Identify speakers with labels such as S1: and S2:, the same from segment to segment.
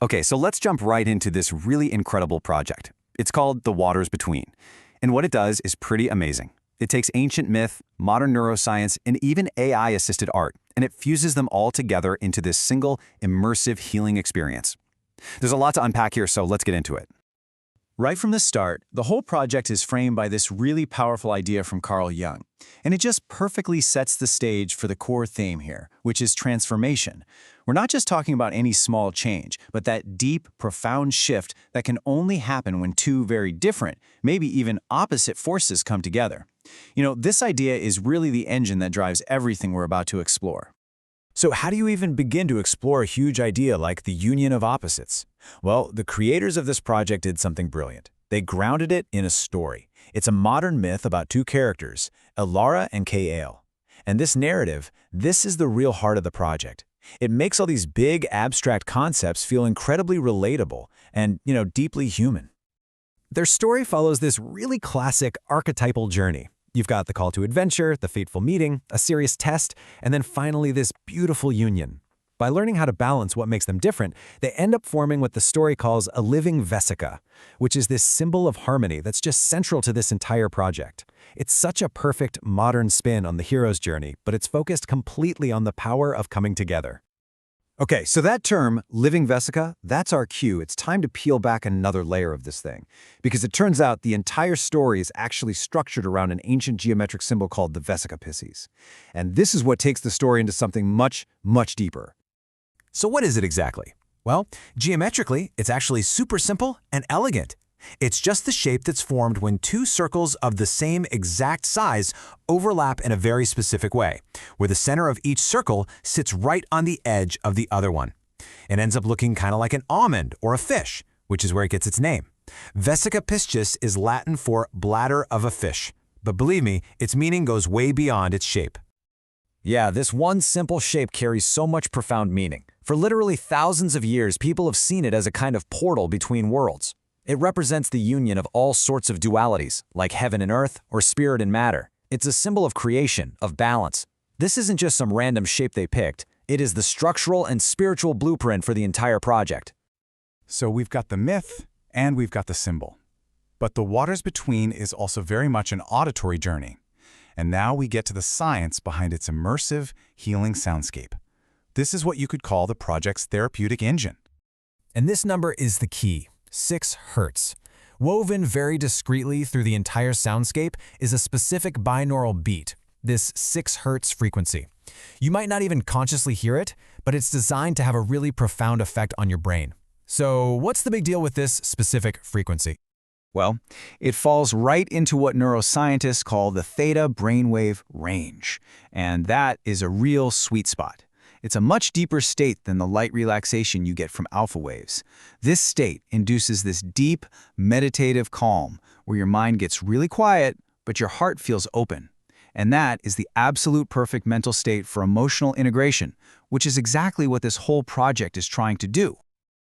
S1: Okay, so let's jump right into this really incredible project. It's called The Waters Between. And what it does is pretty amazing. It takes ancient myth, modern neuroscience, and even AI-assisted art, and it fuses them all together into this single, immersive healing experience. There's a lot to unpack here, so let's get into it. Right from the start, the whole project is framed by this really powerful idea from Carl Jung, and it just perfectly sets the stage for the core theme here, which is transformation. We're not just talking about any small change, but that deep, profound shift that can only happen when two very different, maybe even opposite forces come together. This idea is really the engine that drives everything we're about to explore.
S2: So how do you even begin to explore a huge idea like the union of opposites? Well, the creators of this project did something brilliant. They grounded it in a story. It's a modern myth about two characters, Elara and 𝗧𝗕ᗕ. And this narrative, this is the real heart of the project. It makes all these big, abstract concepts feel incredibly relatable and, deeply human.
S3: Their story follows this really classic archetypal journey. You've got the call to adventure, the fateful meeting, a serious test, and then finally this beautiful union. By learning how to balance what makes them different, they end up forming what the story calls a living 𝗧𝗧𝗃, which is this symbol of harmony that's just central to this entire project. It's such a perfect modern spin on the hero's journey, but it's focused completely on the power of coming together.
S1: Okay, so that term, living 𝗧𝗃, that's our cue. It's time to peel back another layer of this thing. Because it turns out the entire story is actually structured around an ancient geometric symbol called the 𝗧𝗃. And this is what takes the story into something much, much deeper.
S3: So what is it exactly? Well, geometrically, it's actually super simple and elegant. It's just the shape that's formed when two circles of the same exact size overlap in a very specific way, where the center of each circle sits right on the edge of the other one. It ends up looking kind of like an almond or a fish, which is where it gets its name. 𝗧𝗃 is Latin for bladder of a fish, but believe me, its meaning goes way beyond its shape.
S2: Yeah, this one simple shape carries so much profound meaning. For literally thousands of years, people have seen it as a kind of portal between worlds. It represents the union of all sorts of dualities, like heaven and earth or spirit and matter. It's a symbol of creation, of balance. This isn't just some random shape they picked. It is the structural and spiritual blueprint for the entire project.
S4: So we've got the myth and we've got the symbol. But the waters between is also very much an auditory journey. And now we get to the science behind its immersive, healing soundscape. This is what you could call the project's therapeutic engine.
S3: And this number is the key, 6 Hz. Woven very discreetly through the entire soundscape is a specific binaural beat, this 6 Hz frequency. You might not even consciously hear it, but it's designed to have a really profound effect on your brain. So what's the big deal with this specific frequency?
S1: Well, it falls right into what neuroscientists call the theta brainwave range, and that is a real sweet spot. It's a much deeper state than the light relaxation you get from alpha waves. This state induces this deep, meditative calm where your mind gets really quiet, but your heart feels open. And that is the absolute perfect mental state for emotional integration, which is exactly what this whole project is trying to do.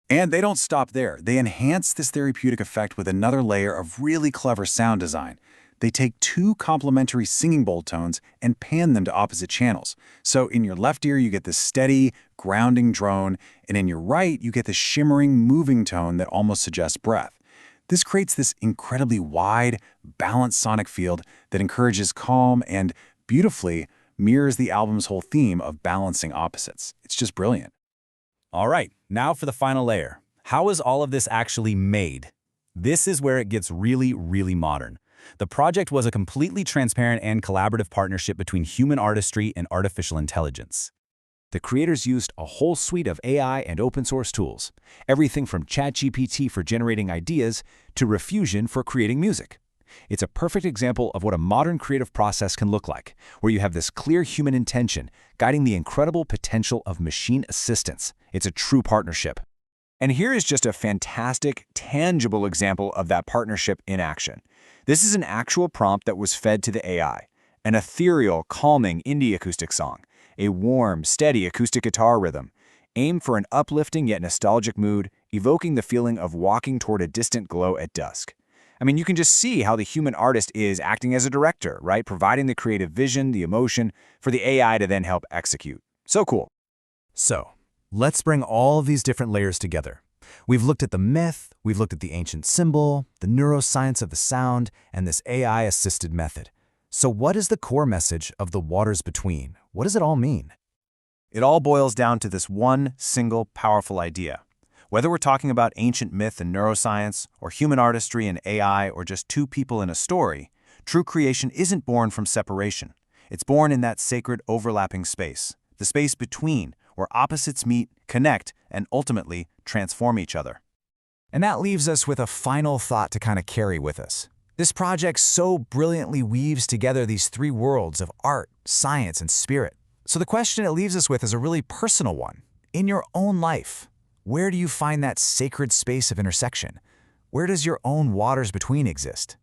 S1: And they don't stop there. They enhance this therapeutic effect with another layer of really clever sound design. They take 2 complementary singing bowl tones and pan them to opposite channels. So in your left ear, you get this steady, grounding drone, and in your right, you get this shimmering, moving tone that almost suggests breath. This creates this incredibly wide, balanced sonic field that encourages calm and, beautifully, mirrors the album's whole theme of balancing opposites. It's just brilliant.
S2: All right, now for the final layer. How is all of this actually made? This is where it gets really, really modern. The project was a completely transparent and collaborative partnership between human artistry and artificial intelligence. The creators used a whole suite of AI and open-source tools, everything from ChatGPT for generating ideas to Refusion for creating music. It's a perfect example of what a modern creative process can look like, where you have this clear human intention guiding the incredible potential of machine assistance. It's a true partnership. And here is just a fantastic, tangible example of that partnership in action. This is an actual prompt that was fed to the AI, an ethereal, calming indie acoustic song, a warm, steady acoustic guitar rhythm, aimed for an uplifting yet nostalgic mood, evoking the feeling of walking toward a distant glow at dusk. I mean, you can just see how the human artist is acting as a director, right? Providing the creative vision, the emotion, for the AI to then help execute. So cool.
S3: So, Let's bring all of these different layers together. We've looked at the myth, we've looked at the ancient symbol, the neuroscience of the sound, and this AI-assisted method. So what is the core message of the waters between? What does it all mean?
S4: It all boils down to this one single powerful idea. Whether we're talking about ancient myth and neuroscience, or human artistry and AI, or just two people in a story, true creation isn't born from separation. It's born in that sacred overlapping space, the space between, where opposites meet, connect, and ultimately transform each other.
S1: And that leaves us with a final thought to kind of carry with us. This project so brilliantly weaves together these three worlds of art, science, and spirit. So the question it leaves us with is a really personal one. In your own life, where do you find that sacred space of intersection? Where does your own waters between exist?